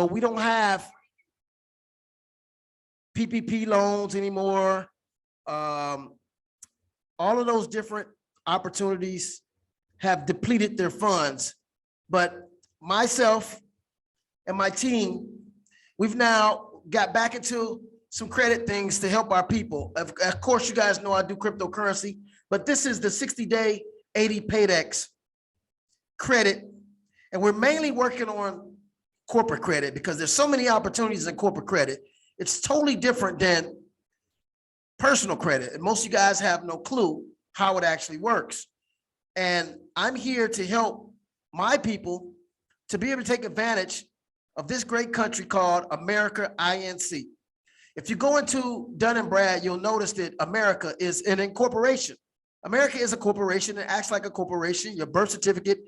we don't have PPP loans anymore. All of those different opportunities have depleted their funds. But myself and my team, we've now got back into some credit things to help our people. Of course, you guys know I do cryptocurrency, but this is the 60-day 80 paydex credit. And we're mainly working on corporate credit because there's so many opportunities in corporate credit. It's totally different than personal credit. And most of you guys have no clue how it actually works. And I'm here to help my people to be able to take advantage of this great country called America Inc. If you go into Dun & Brad, you'll notice that America is an incorporation. America is a corporation. It acts like a corporation. Your birth certificate,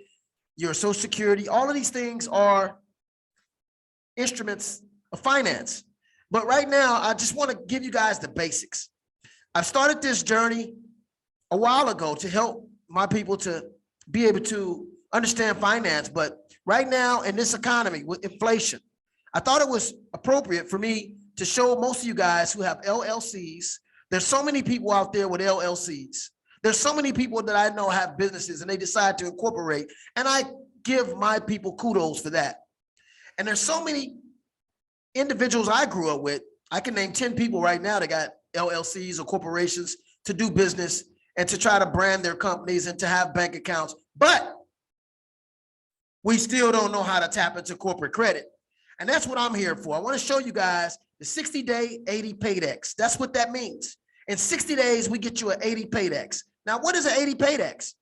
your social security, all of these things are instruments of finance. But right now, I just want to give you guys the basics. I've started this journey a while ago to help my people to be able to understand finance. But right now in this economy with inflation, I thought it was appropriate for me to show most of you guys who have LLCs. There's so many people out there with LLCs. There's so many people that I know have businesses and they decide to incorporate. And I give my people kudos for that. And there's so many individuals I grew up with. I can name 10 people right now that got LLCs or corporations to do business and to try to brand their companies and to have bank accounts. But we still don't know how to tap into corporate credit. And that's what I'm here for. I want to show you guys the 60-day 80 paydex. That's what that means. In 60 days, we get you an 80 paydex. Now, what is an 80 paydex?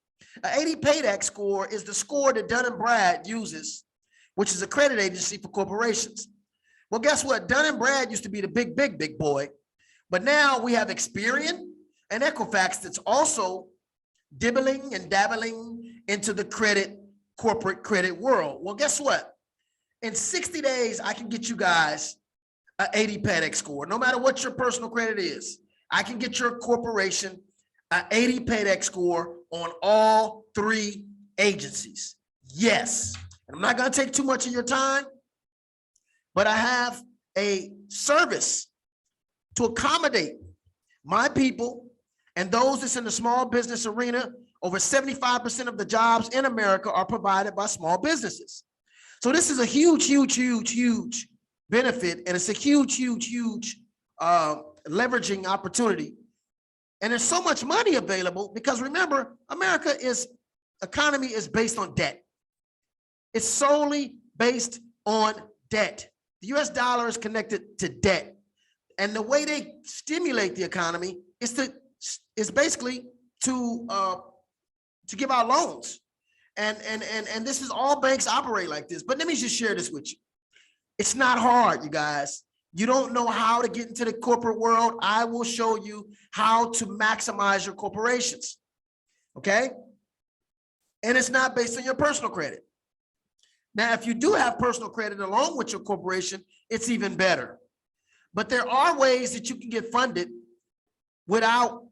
An 80 paydex score is the score that Dun & Brad uses, which is a credit agency for corporations. Well, guess what? Dun & Brad used to be the big boy, but now we have Experian and Equifax that's also dibbling and dabbling into the corporate credit world. Well, guess what? In 60 days, I can get you guys an 80 paydex score. No matter what your personal credit is, I can get your corporation an 80 paydex score on all 3 agencies. Yes. And I'm not going to take too much of your time, but I have a service to accommodate my people and those that's in the small business arena. Over 75% of the jobs in America are provided by small businesses. So this is a huge benefit, and it's a huge leveraging opportunity. And there's so much money available because remember, America's economy is based on debt. It's solely based on debt. The US dollar is connected to debt. And the way they stimulate the economy is basically to give out loans. And this is all banks operate like this. But let me just share this with you. It's not hard, you guys. You don't know how to get into the corporate world. I will show you how to maximize your corporations. Okay? And it's not based on your personal credit. Now, if you do have personal credit along with your corporation, it's even better. But there are ways that you can get funded without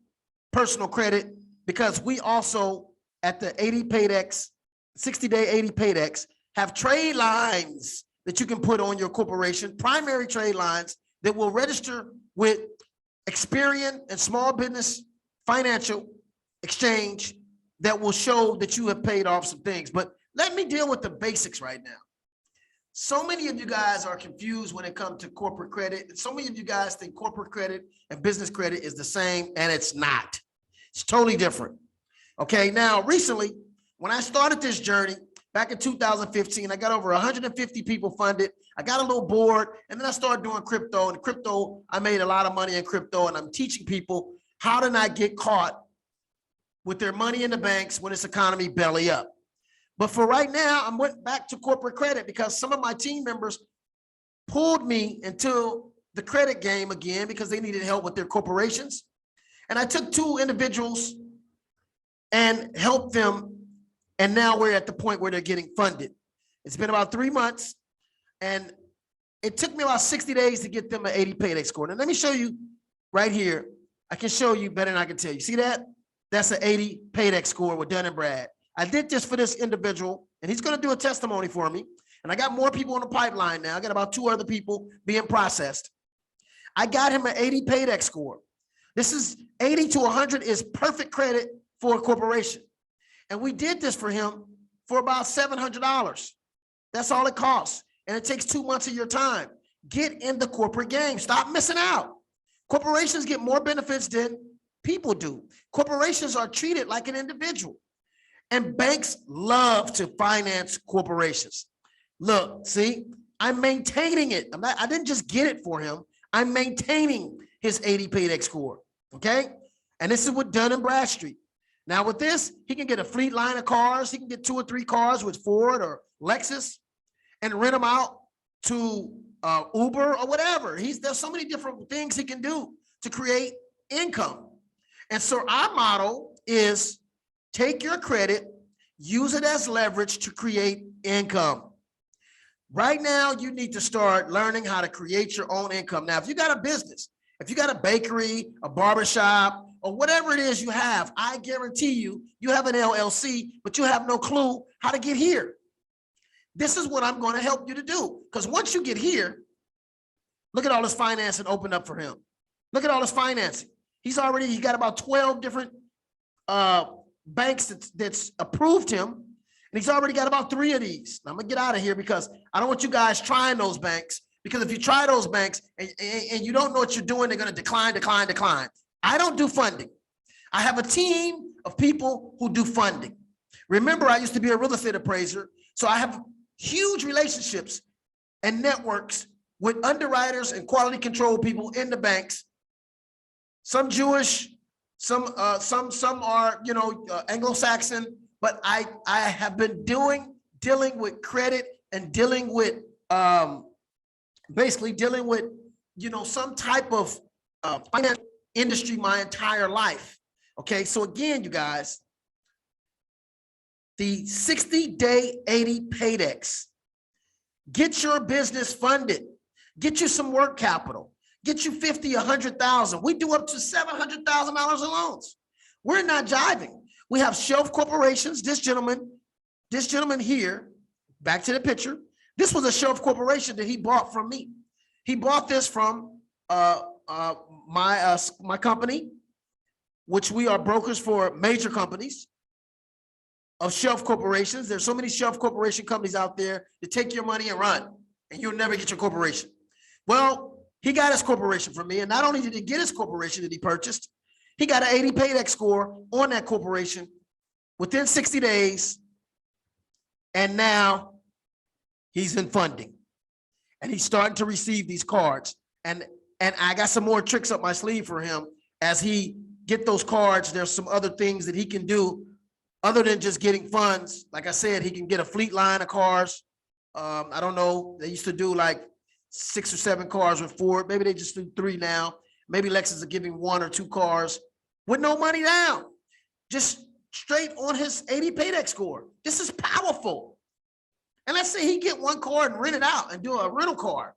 personal credit, because we also at the 80 paydex, 60-day 80 paydex, have trade lines that you can put on your corporation, primary trade lines that will register with Experian and Small Business Financial Exchange that will show that you have paid off some things. But let me deal with the basics right now. So many of you guys are confused when it comes to corporate credit. And so many of you guys think corporate credit and business credit is the same, and it's not. It's totally different. Okay, now recently, when I started this journey back in 2015, I got over 150 people funded. I got a little bored, and then I started doing crypto. And crypto, I made a lot of money in crypto, and I'm teaching people how to not get caught with their money in the banks when this economy belly up. But for right now, I went back to corporate credit because some of my team members pulled me into the credit game again because they needed help with their corporations. And I took 2 individuals and helped them. And now we're at the point where they're getting funded. It's been about 3 months, and it took me about 60 days to get them an 80 paydex score. Now let me show you right here. I can show you better than I can tell you. See that? That's an 80 paydex score with Dun & Brad. I did this for this individual, and he's going to do a testimony for me. And I got more people in the pipeline now. I got about 2 other people being processed. I got him an 80 paydex score. This is 80 to 100 is perfect credit for a corporation. And we did this for him for about $700. That's all it costs. And it takes 2 months of your time. Get in the corporate game. Stop missing out. Corporations get more benefits than people do. Corporations are treated like an individual. And banks love to finance corporations. Look, see, I'm maintaining it. I didn't just get it for him. I'm maintaining his 80 paydex score, okay? And this is with Dun & Bradstreet. Now with this, he can get a fleet line of cars. He can get 2 or 3 cars with Ford or Lexus and rent them out to Uber or whatever. There's so many different things he can do to create income. And so our model is take your credit, use it as leverage to create income. Right now, you need to start learning how to create your own income. Now, if you got a business, if you got a bakery, a barbershop, or whatever it is you have, I guarantee you, you have an LLC, but you have no clue how to get here. This is what I'm going to help you to do. Because once you get here, look at all this financing opened up for him. Look at all this financing. He got about 12 different banks that's approved him. And he's already got about 3 of these. Now, I'm gonna get out of here because I don't want you guys trying those banks, because if you try those banks and you don't know what you're doing, they're gonna decline. I don't do funding. I have a team of people who do funding. Remember, I used to be a real estate appraiser, so I have huge relationships and networks with underwriters and quality control people in the banks. Some Jewish, some are, Anglo-Saxon. But I have been dealing with credit and dealing with basically dealing with some type of finance industry my entire life. Okay, so again, you guys, the 60-day 80 paydex. Get your business funded. Get you some work capital. Get you 50, 100,000. We do up to $700,000 in loans. We're not jiving. We have shelf corporations. This gentleman here, back to the picture. This was a shelf corporation that he bought from me. He bought this from my company, which we are brokers for major companies of shelf corporations. There's so many shelf corporation companies out there that take your money and run, and you'll never get your corporation. Well, he got his corporation from me, and not only did he get his corporation that he purchased, he got an 80 paydex score on that corporation within 60 days. And now he's in funding and he's starting to receive these cards. And I got some more tricks up my sleeve for him as he get those cards. There's some other things that he can do other than just getting funds. Like I said, he can get a fleet line of cars. I don't know. They used to do like 6 or 7 cars with Ford. Maybe they just do 3 now. Maybe Lexus are giving 1 or 2 cars with no money down, just straight on his 80 paydex score. This is powerful. And let's say he get 1 car and rent it out and do a rental car,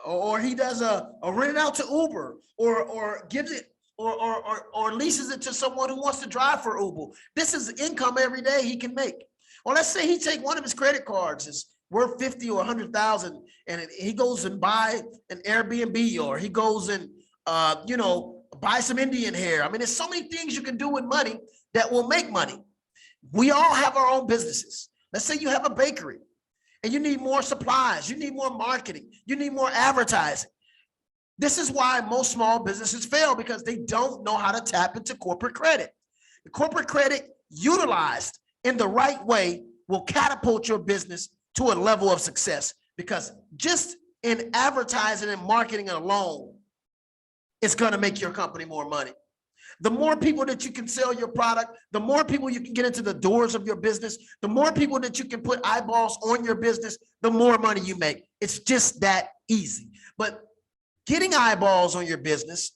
or he does a rent it out to Uber, or gives it or leases it to someone who wants to drive for Uber. This is income every day he can make. Or let's say he take one of his credit cards, is worth 50 or 100,000, and he goes and buy an Airbnb, or he goes and buy some Indian hair. I mean, there's so many things you can do with money that will make money. We all have our own businesses. Let's say you have a bakery and you need more supplies, you need more marketing, you need more advertising. This is why most small businesses fail, because they don't know how to tap into corporate credit. The corporate credit utilized in the right way will catapult your business to a level of success, because just in advertising and marketing alone, it's going to make your company more money. The more people that you can sell your product, the more people you can get into the doors of your business, the more people that you can put eyeballs on your business, the more money you make. It's just that easy. But getting eyeballs on your business,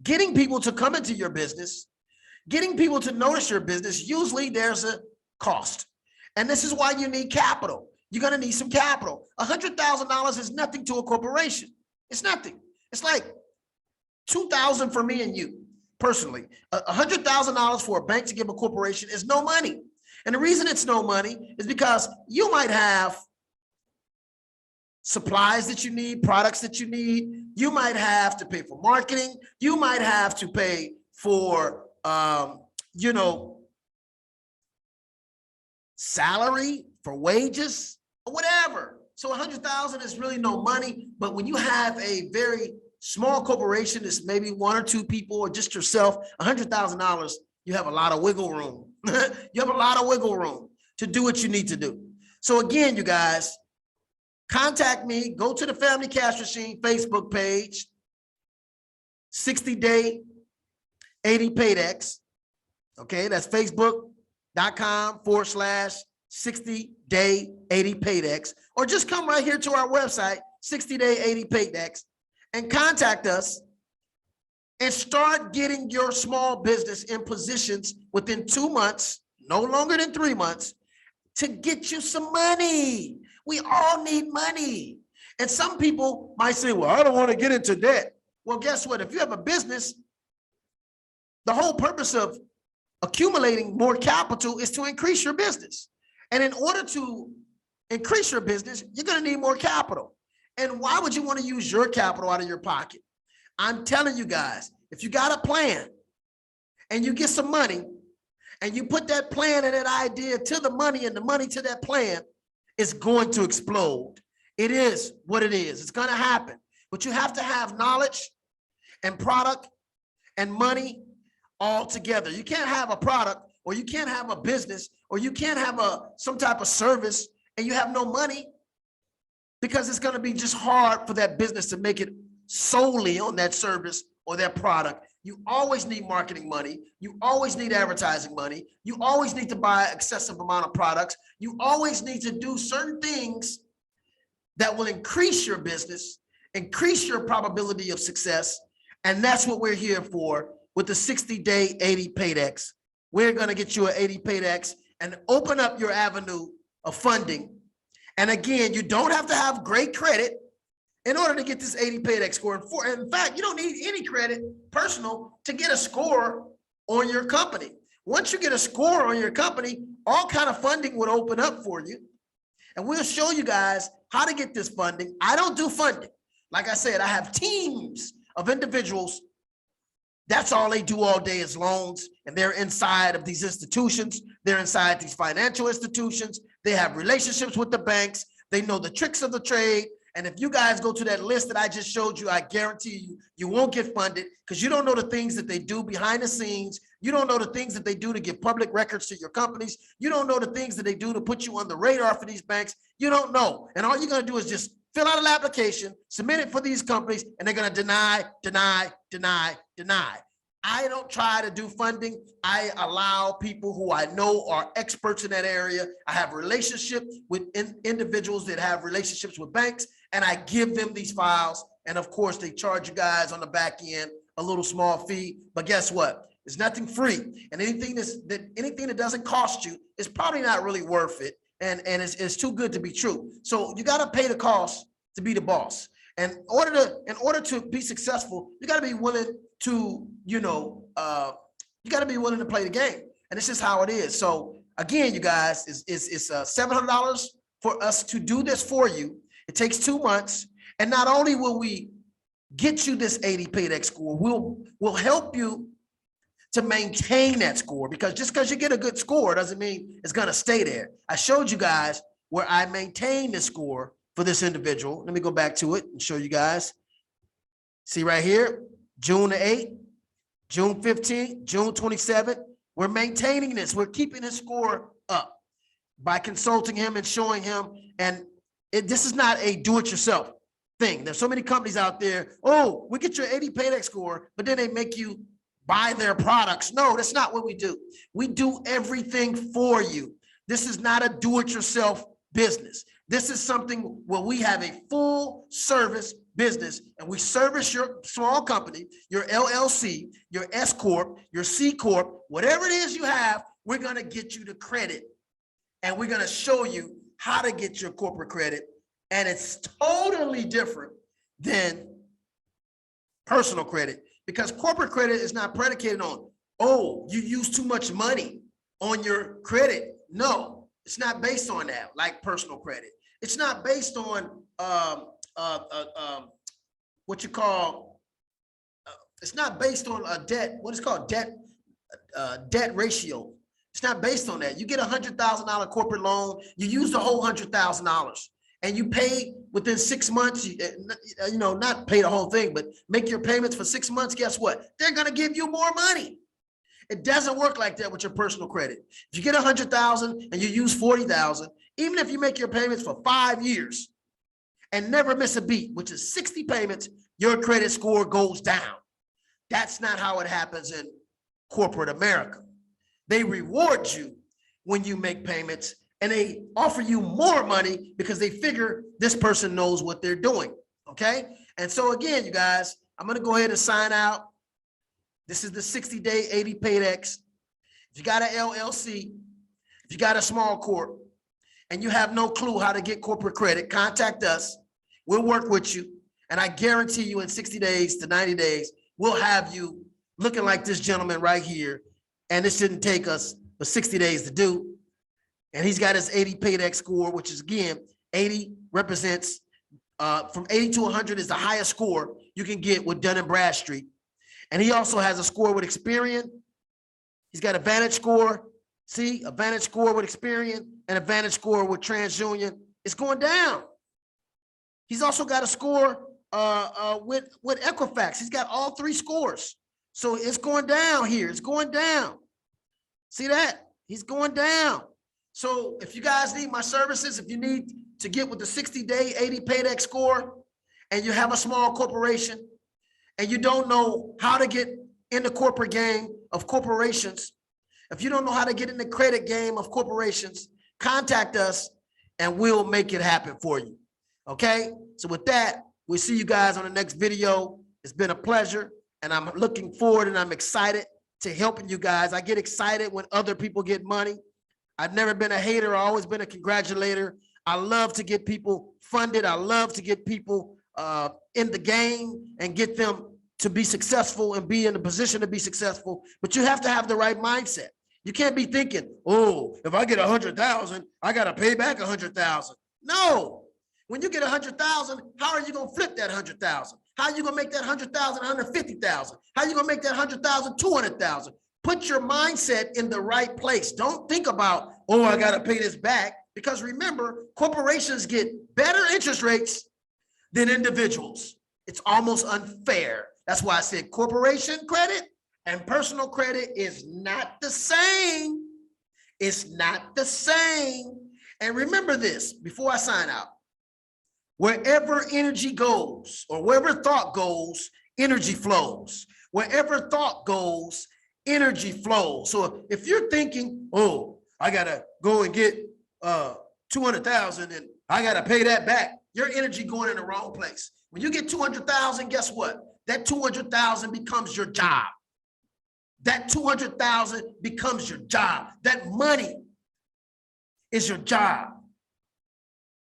getting people to come into your business, getting people to notice your business, usually there's a cost. And this is why you need capital. You're going to need some capital. $100,000 is nothing to a corporation. It's nothing. It's like $2,000 for me and you. Personally, $100,000 for a bank to give a corporation is no money. And the reason it's no money is because you might have supplies that you need, products that you need. You might have to pay for marketing. You might have to pay for, salary, for wages, or whatever. So 100,000 is really no money, but when you have a very small corporation, it's maybe one or two people or just yourself, $100,000, you have a lot of wiggle room. You have a lot of wiggle room to do what you need to do. So again, you guys, contact me, go to the Family Cash Machine Facebook page, 60day80paydex. Okay, that's facebook.com/60day80paydex, or just come right here to our website, 60day80paydex, and contact us and start getting your small business in positions within 2 months, no longer than 3 months, to get you some money. We all need money. And some people might say, well, I don't want to get into debt. Well, guess what? If you have a business, the whole purpose of accumulating more capital is to increase your business. And in order to increase your business, you're going to need more capital. And why would you want to use your capital out of your pocket? I'm telling you guys, if you got a plan and you get some money and you put that plan and that idea to the money and the money to that plan, it's going to explode. It is what it is. It's going to happen. But you have to have knowledge and product and money all together. You can't have a product, or you can't have a business, or you can't have some type of service and you have no money, because it's going to be just hard for that business to make it solely on that service or that product. You always need marketing money. You always need advertising money. You always need to buy an excessive amount of products. You always need to do certain things that will increase your business, increase your probability of success. And that's what we're here for with the 60-day 80 paydex. We're going to get you an 80 paydex and open up your avenue of funding. And again, you don't have to have great credit in order to get this 80 paydex score. In fact, you don't need any credit personal to get a score on your company. Once you get a score on your company, all kind of funding would open up for you. And we'll show you guys how to get this funding. I don't do funding. Like I said, I have teams of individuals. That's all they do all day is loans. And they're inside of these institutions. They're inside these financial institutions. They have relationships with the banks. They know the tricks of the trade. And if you guys go to that list that I just showed you, I guarantee you, you won't get funded, because you don't know the things that they do behind the scenes. You don't know the things that they do to give public records to your companies. You don't know the things that they do to put you on the radar for these banks. You don't know. And all you're going to do is just fill out an application, submit it for these companies, and they're going to deny. I don't try to do funding. I allow people who I know are experts in that area. I have relationships with individuals that have relationships with banks, and I give them these files. And of course, they charge you guys on the back end a little small fee. But guess what? It's nothing free. And anything that doesn't cost you is probably not really worth it. And it's too good to be true. So you got to pay the cost to be the boss. And in order to be successful, you got to be willing to, you got to be willing to play the game. And this is how it is. So again, you guys, it's $700 for us to do this for you. It takes 2 months. And not only will we get you this 80 paydex score, we'll help you to maintain that score, because just because you get a good score doesn't mean it's going to stay there. I showed you guys where I maintained the score for this individual. Let me go back to it and show you guys. See right here, June the 8th, June 15th, June 27th. We're maintaining this. We're keeping his score up by consulting him and showing him. And this is not a do-it-yourself thing. There's so many companies out there. Oh, we get your 80 paydex score, but then they make you buy their products. No, that's not what we do. We do everything for you. This is not a do-it-yourself business. This is something where we have a full service business, and we service your small company, your LLC, your S Corp, your C Corp, whatever it is you have. We're going to get you the credit, and we're going to show you how to get your corporate credit. And it's totally different than personal credit, because corporate credit is not predicated on, oh, you use too much money on your credit. No, it's not based on that like personal credit. It's not based on what you call, it's not based on a debt, what is called debt ratio. It's not based on that. You get $100,000 corporate loan, you use the whole $100,000 and you pay within 6 months, you know, not pay the whole thing, but make your payments for 6 months. Guess what? They're going to give you more money. It doesn't work like that with your personal credit. If you get 100,000 and you use 40,000, even if you make your payments for 5 years and never miss a beat, which is 60 payments, your credit score goes down. That's not how it happens in corporate America. They reward you when you make payments and they offer you more money because they figure this person knows what they're doing. Okay. And so again, you guys, I'm going to go ahead and sign out. This is the 60-day 80 paydex. If you got an LLC, if you got a small corp, and you have no clue how to get corporate credit, contact us. We'll work with you. And I guarantee you in 60 days to 90 days, we'll have you looking like this gentleman right here. And this shouldn't take us but 60 days to do. And he's got his 80 paydex score, which is, again, 80 represents from 80 to 100 is the highest score you can get with Dun & Bradstreet. And he also has a score with Experian. He's got a Vantage score. See, a Vantage score with Experian and a Vantage score with TransUnion. It's going down. He's also got a score with Equifax. He's got all 3 scores. So it's going down here. It's going down. See that? He's going down. So if you guys need my services, if you need to get with the 60-day 80 paydex score and you have a small corporation and you don't know how to get in the corporate game of corporations, if you don't know how to get in the credit game of corporations, contact us and we'll make it happen for you. Okay? So with that, we'll see you guys on the next video. It's been a pleasure and I'm looking forward and I'm excited to helping you guys. I get excited when other people get money. I've never been a hater. I've always been a congratulator. I love to get people funded. I love to get people in the game and get them to be successful and be in a position to be successful. But you have to have the right mindset. You can't be thinking, oh, if I get 100,000, I got to pay back 100,000. No. When you get 100,000, how are you going to flip that 100,000? How are you going to make that 100,000 150,000? How are you going to make that 100,000 200,000? Put your mindset in the right place. Don't think about, oh, I got to pay this back. Because remember, corporations get better interest rates than individuals. It's almost unfair. That's why I said corporation credit and personal credit is not the same. It's not the same. And remember this before I sign out. Wherever energy goes or wherever thought goes, energy flows. Wherever thought goes, energy flows. So if you're thinking, oh, I got to go and get 200,000 and I got to pay that back, your energy going in the wrong place. When you get 200,000, guess what? That 200,000 becomes your job. That 200,000 becomes your job. That money is your job.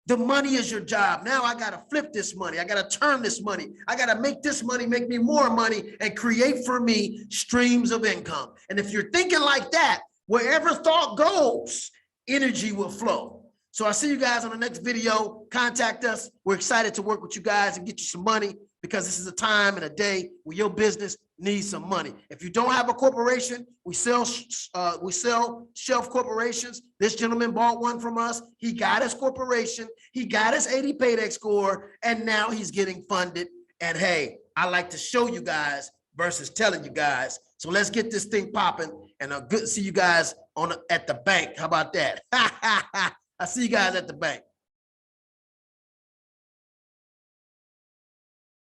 The money is your job. Now I got to flip this money. I got to turn this money. I got to make this money make me more money and create for me streams of income. And if you're thinking like that, wherever thought goes, energy will flow. So I'll see you guys on the next video. Contact us. We're excited to work with you guys and get you some money because this is a time and a day where your business needs some money. If you don't have a corporation, we sell shelf corporations. This gentleman bought one from us. He got his corporation. He got his 80 paydex score, and now he's getting funded. And hey, I like to show you guys versus telling you guys. So let's get this thing popping, and good to see you guys at the bank. How about that? I see you guys at the bank.